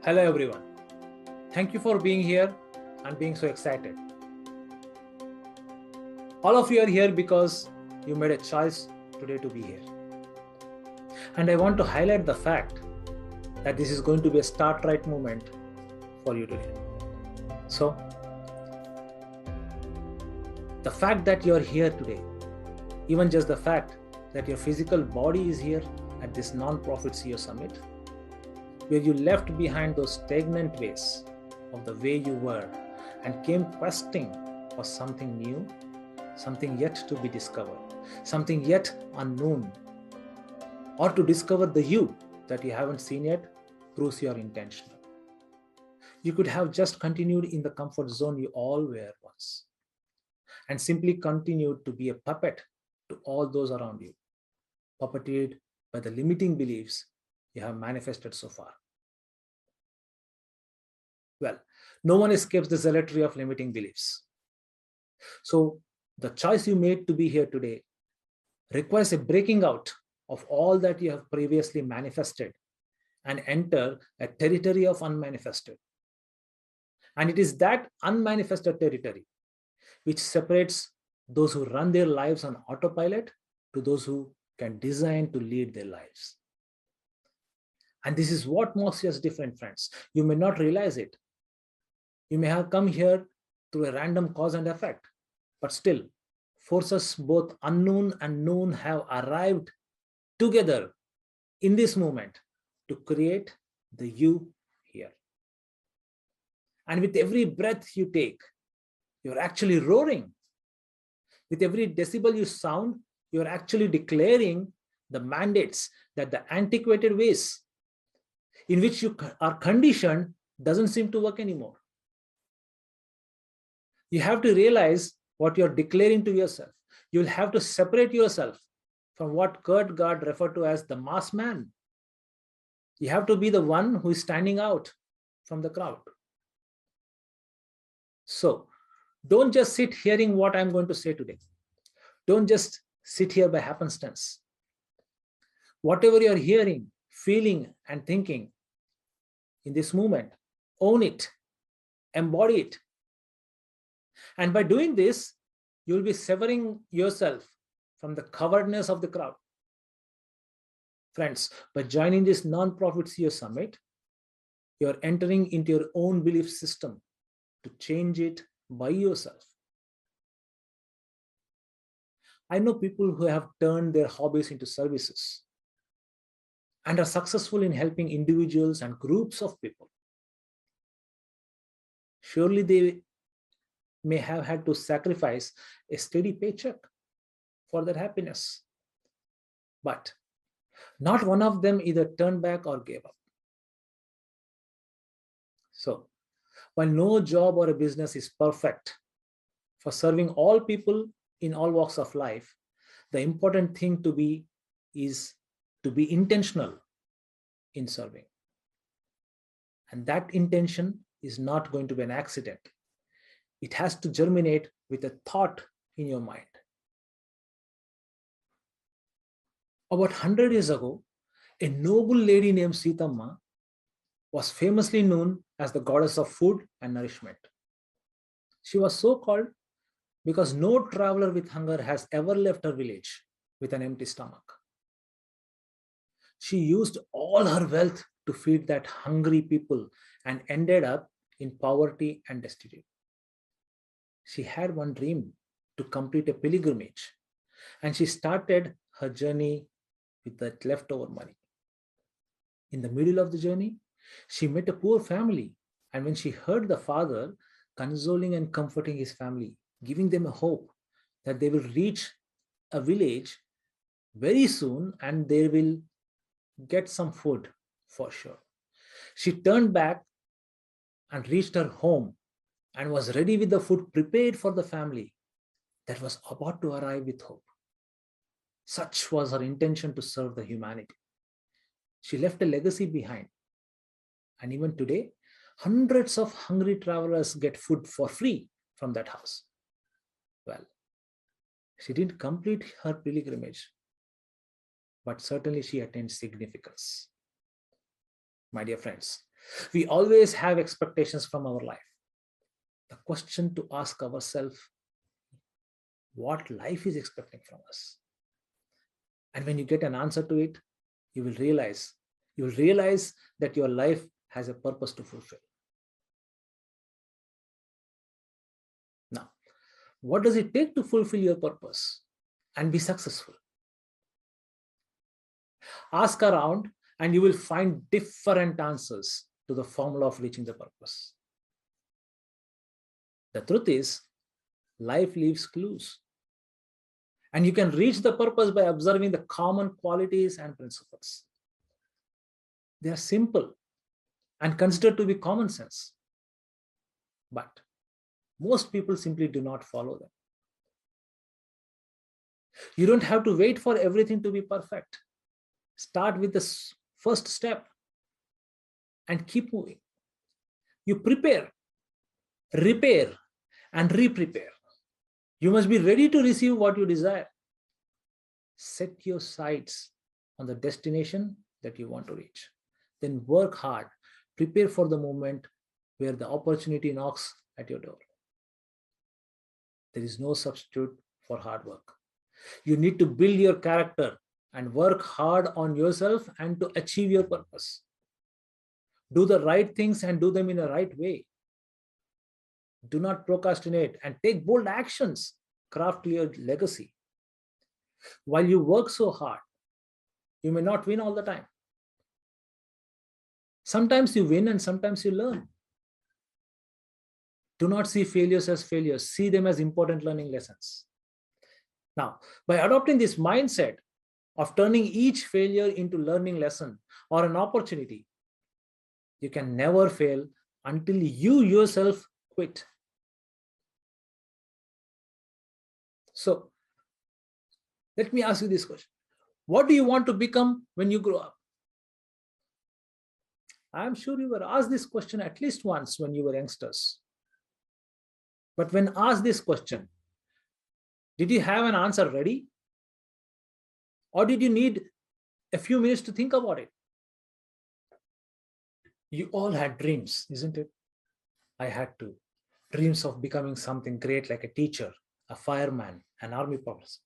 Hello everyone. Thank you for being here and being so excited. All of you are here because you made a choice today to be here. And I want to highlight the fact that this is going to be a start right moment for you today. So, the fact that you're here today, even just the fact that your physical body is here at this non-profit CEO Summit, where you left behind those stagnant ways of the way you were and came questing for something new, something yet to be discovered, something yet unknown, or to discover the you that you haven't seen yet proves you are intentional. You could have just continued in the comfort zone you all were once and simply continued to be a puppet to all those around you, puppeted by the limiting beliefs you have manifested so far. Well, no one escapes the zealotry of limiting beliefs. So the choice you made to be here today requires a breaking out of all that you have previously manifested and enter a territory of unmanifested. And it is that unmanifested territory which separates those who run their lives on autopilot to those who can design to lead their lives. And this is what makes us different, friends. You may not realize it. You may have come here through a random cause and effect, but still, forces both unknown and known have arrived together in this moment to create the you here. And with every breath you take, you're actually roaring. With every decibel you sound, you're actually declaring the mandates that the antiquated ways in which you are conditioned doesn't seem to work anymore. You have to realize what you're declaring to yourself. You'll have to separate yourself from what Kierkegaard referred to as the mass man. You have to be the one who is standing out from the crowd. So don't just sit hearing what I'm going to say today. Don't just sit here by happenstance. Whatever you're hearing, feeling, and thinking in this moment, own it, embody it. And by doing this, you'll be severing yourself from the cowardness of the crowd. Friends, by joining this non-profit CEO Summit, you're entering into your own belief system to change it by yourself. I know people who have turned their hobbies into services and are successful in helping individuals and groups of people. Surely they may have had to sacrifice a steady paycheck for their happiness. But not one of them either turned back or gave up. So, while no job or a business is perfect for serving all people in all walks of life, the important thing to be is to be intentional in serving. And that intention is not going to be an accident. It has to germinate with a thought in your mind. About 100 years ago, a noble lady named Sitamma was famously known as the goddess of food and nourishment. She was so called because no traveler with hunger has ever left her village with an empty stomach. She used all her wealth to feed that hungry people and ended up in poverty and destitute. She had one dream to complete a pilgrimage, and she started her journey with that leftover money. In the middle of the journey, she met a poor family, and when she heard the father consoling and comforting his family, giving them a hope that they will reach a village very soon and they will get some food for sure, she turned back and reached her home and was ready with the food prepared for the family that was about to arrive with hope. Such was her intention to serve the humanity. She left a legacy behind. And even today, hundreds of hungry travelers get food for free from that house. Well, she didn't complete her pilgrimage, but certainly she attained significance. My dear friends, We always have expectations from our life. The question to ask ourselves, what life is expecting from us? And when you get an answer to it, you will realize that your life has a purpose to fulfill. Now, what does it take to fulfill your purpose and be successful? Ask around and you will find different answers to the formula of reaching the purpose. The truth is, life leaves clues. And you can reach the purpose by observing the common qualities and principles. They are simple and considered to be common sense. But most people simply do not follow them. You don't have to wait for everything to be perfect. Start with the first step and keep moving. You prepare, repair, and re-prepare. You must be ready to receive what you desire. Set your sights on the destination that you want to reach. Then work hard. Prepare for the moment where the opportunity knocks at your door. There is no substitute for hard work. You need to build your character and work hard on yourself and to achieve your purpose. Do the right things and do them in the right way. Do not procrastinate and take bold actions. Craft your legacy. While you work so hard, you may not win all the time. Sometimes you win and sometimes you learn. Do not see failures as failures. See them as important learning lessons. Now, by adopting this mindset of turning each failure into learning lesson or an opportunity, you can never fail until you yourself quit. So, let me ask you this question. What do you want to become when you grow up? I'm sure you were asked this question at least once when you were youngsters. But when asked this question, did you have an answer ready? Or did you need a few minutes to think about it? You all had dreams, isn't it? I had to. Dreams of becoming something great like a teacher, a fireman, an army person.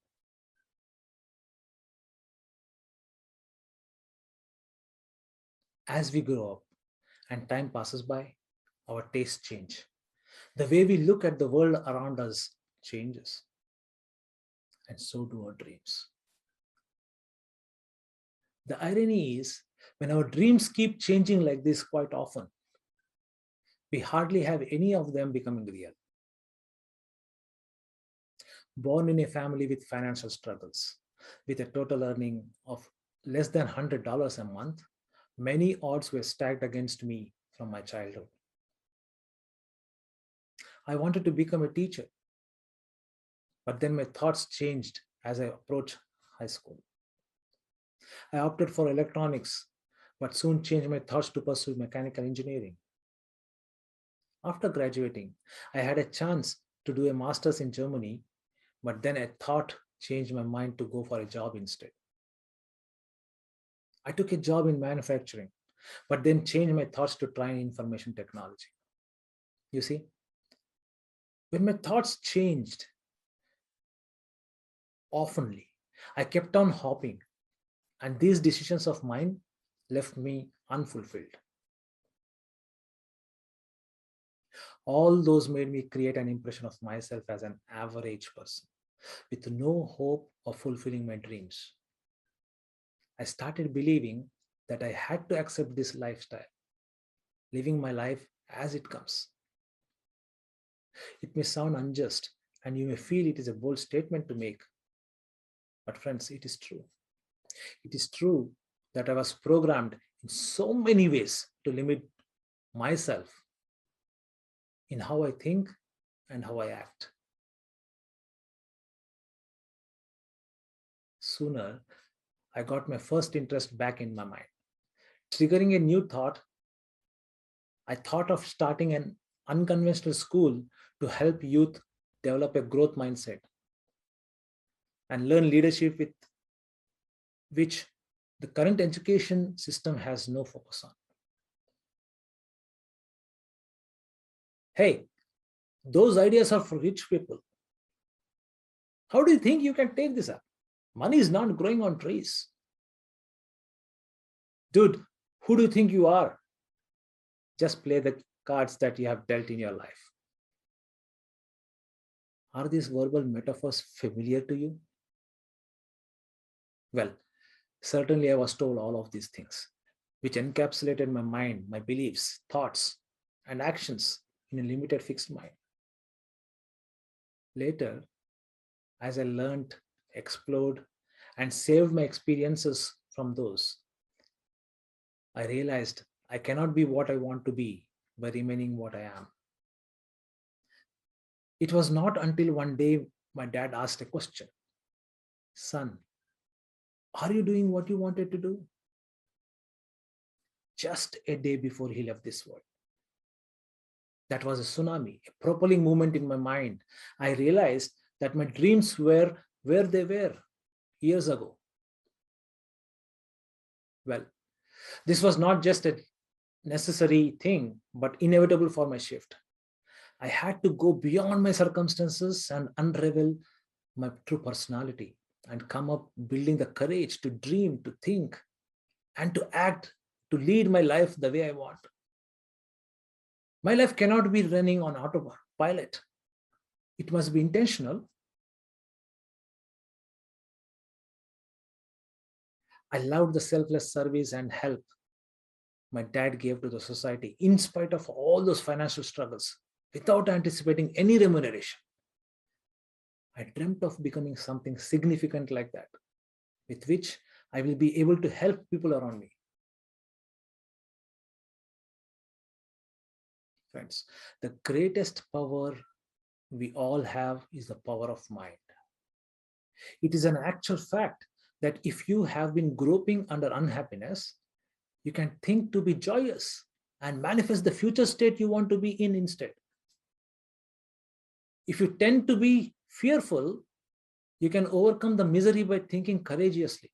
As we grow up and time passes by, our tastes change. The way we look at the world around us changes. And so do our dreams. The irony is, when our dreams keep changing like this quite often, we hardly have any of them becoming real. Born in a family with financial struggles, with a total earning of less than $100 a month, many odds were stacked against me from my childhood. I wanted to become a teacher, but then my thoughts changed as I approached high school. I opted for electronics, but soon changed my thoughts to pursue mechanical engineering. After graduating, I had a chance to do a master's in Germany, but then a thought changed my mind to go for a job instead. I took a job in manufacturing, but then changed my thoughts to try information technology. You see, when my thoughts changed oftenly, I kept on hopping, and these decisions of mine left me unfulfilled. All those made me create an impression of myself as an average person with no hope of fulfilling my dreams. I started believing that I had to accept this lifestyle, living my life as it comes. It may sound unjust and you may feel it is a bold statement to make, but friends, it is true. It is true that I was programmed in so many ways to limit myself in how I think and how I act. Sooner, I got my first interest back in my mind. Triggering a new thought, I thought of starting an unconventional school to help youth develop a growth mindset and learn leadership with which the current education system has no focus on. Hey, those ideas are for rich people. How do you think you can take this up? Money is not growing on trees. Dude, who do you think you are? Just play the cards that you have dealt in your life. Are these verbal metaphors familiar to you? Well, certainly I was told all of these things, which encapsulated my mind, my beliefs, thoughts, and actions in a limited fixed mind. Later, as I learned, explored, and saved my experiences from those, I realized I cannot be what I want to be by remaining what I am. It was not until one day my dad asked a question: Son, are you doing what you wanted to do? Just a day before he left this world. That was a tsunami, a propelling movement in my mind. I realized that my dreams were where they were years ago. Well, this was not just a necessary thing, but inevitable for my shift. I had to go beyond my circumstances and unravel my true personality and come up building the courage to dream, to think, and to act, to lead my life the way I want. My life cannot be running on autopilot. It must be intentional. I loved the selfless service and help my dad gave to the society in spite of all those financial struggles without anticipating any remuneration. I dreamt of becoming something significant like that, with which I will be able to help people around me. Friends, the greatest power we all have is the power of mind. It is an actual fact that if you have been groping under unhappiness, you can think to be joyous and manifest the future state you want to be in instead. If you tend to be fearful, you can overcome the misery by thinking courageously.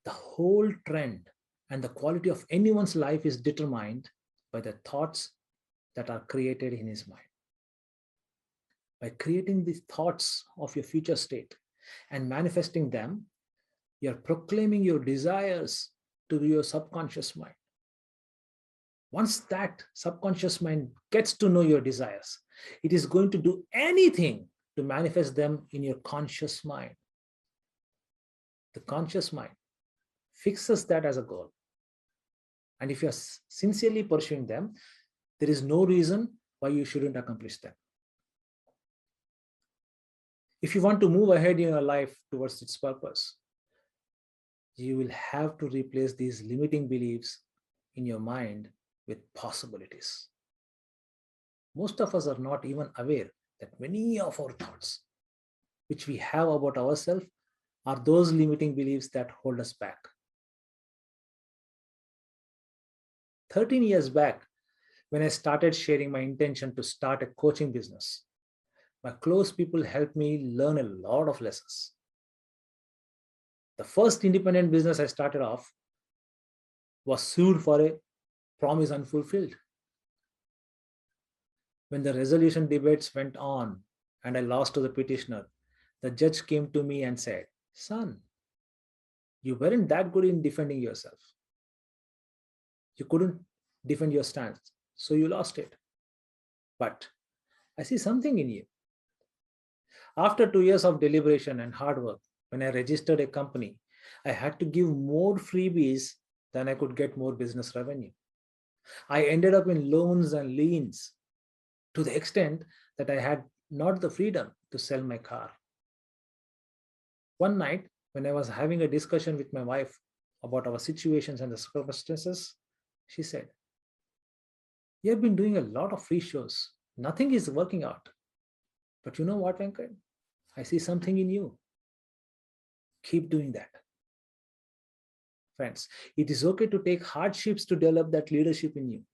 The whole trend and the quality of anyone's life is determined by the thoughts that are created in his mind. By creating these thoughts of your future state and manifesting them, you're proclaiming your desires to your subconscious mind. Once that subconscious mind gets to know your desires, it is going to do anything to manifest them in your conscious mind. The conscious mind fixes that as a goal. And if you're sincerely pursuing them, there is no reason why you shouldn't accomplish them. If you want to move ahead in your life towards its purpose, you will have to replace these limiting beliefs in your mind with possibilities. Most of us are not even aware that many of our thoughts, which we have about ourselves, are those limiting beliefs that hold us back. 13 years back, when I started sharing my intention to start a coaching business, my close people helped me learn a lot of lessons. The first independent business I started off was sued for a promise unfulfilled. When the resolution debates went on and I lost to the petitioner, the judge came to me and said, "Son, you weren't that good in defending yourself. You couldn't defend your stance, so you lost it. But I see something in you." After 2 years of deliberation and hard work, when I registered a company, I had to give more freebies than I could get more business revenue. I ended up in loans and liens to the extent that I had not the freedom to sell my car. One night, when I was having a discussion with my wife about our situations and the circumstances, she said, "You have been doing a lot of free shows. Nothing is working out. But you know what, Venkat? I see something in you. Keep doing that." Friends, it is okay to take hardships to develop that leadership in you,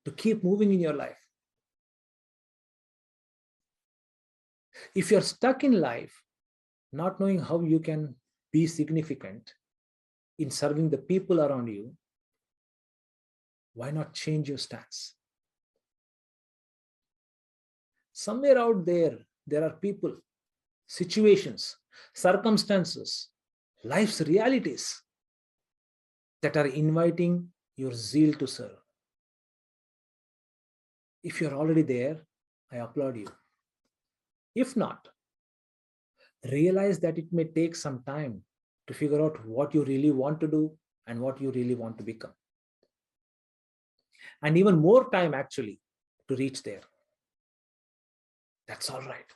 to keep moving in your life. If you're stuck in life, not knowing how you can be significant in serving the people around you, why not change your stance? Somewhere out there, there are people, situations, circumstances, life's realities that are inviting your zeal to serve. If you're already there, I applaud you. If not, realize that it may take some time to figure out what you really want to do and what you really want to become. And even more time actually to reach there. That's all right.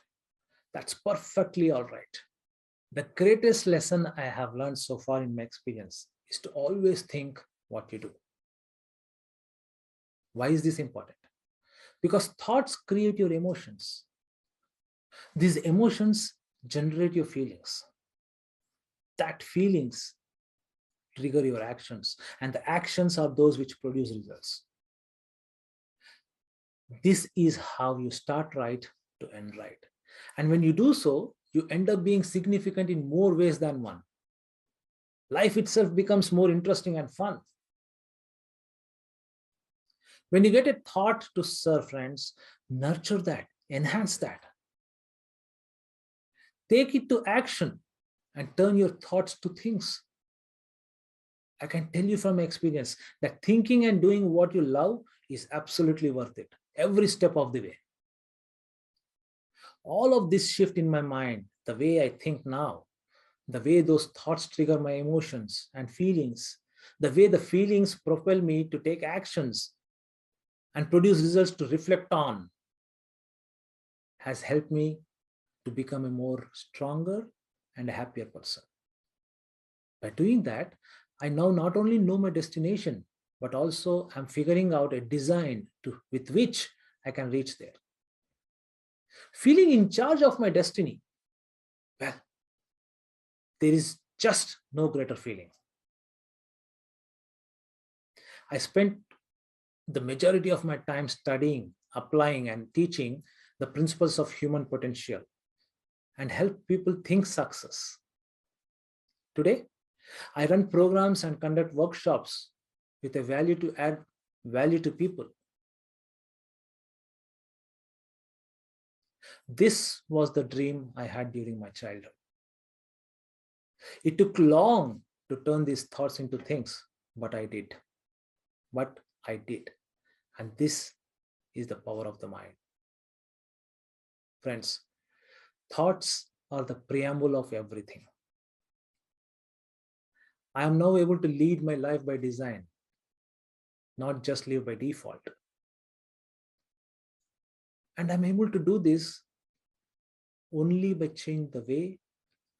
That's perfectly all right. The greatest lesson I have learned so far in my experience is to always think what you do. Why is this important? Because thoughts create your emotions. These emotions generate your feelings. That feelings trigger your actions, and the actions are those which produce results. This is how you start right to end right. And when you do so, you end up being significant in more ways than one. Life itself becomes more interesting and fun. When you get a thought to serve, friends, nurture that, enhance that. Take it to action and turn your thoughts to things. I can tell you from experience that thinking and doing what you love is absolutely worth it, every step of the way. All of this shift in my mind, the way I think now, the way those thoughts trigger my emotions and feelings, the way the feelings propel me to take actions and produce results to reflect on, has helped me to become a more stronger and a happier person. By doing that, I now not only know my destination, but also I'm figuring out a design with which I can reach there. Feeling in charge of my destiny, well, there is just no greater feeling. I spent the majority of my time studying, applying, and teaching the principles of human potential and help people think success. Today, I run programs and conduct workshops with a value to add value to people. This was the dream I had during my childhood. It took long to turn these thoughts into things, but I did. And this is the power of the mind. Friends, thoughts are the preamble of everything. I am now able to lead my life by design, not just live by default. And I'm able to do this only by changing the way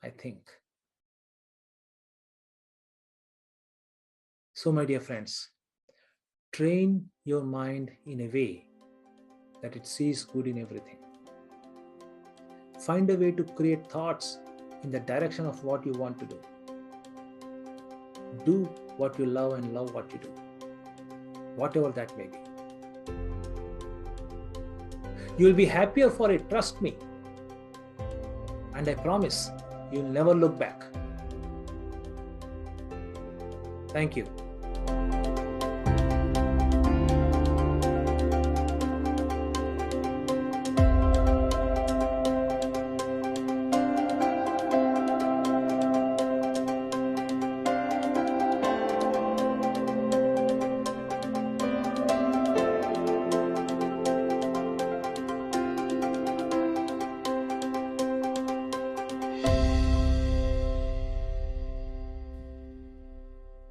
I think. So, my dear friends, train your mind in a way that it sees good in everything. Find a way to create thoughts in the direction of what you want to do. Do what you love and love what you do, whatever that may be. You will be happier for it, trust me. And I promise you'll never look back. Thank you.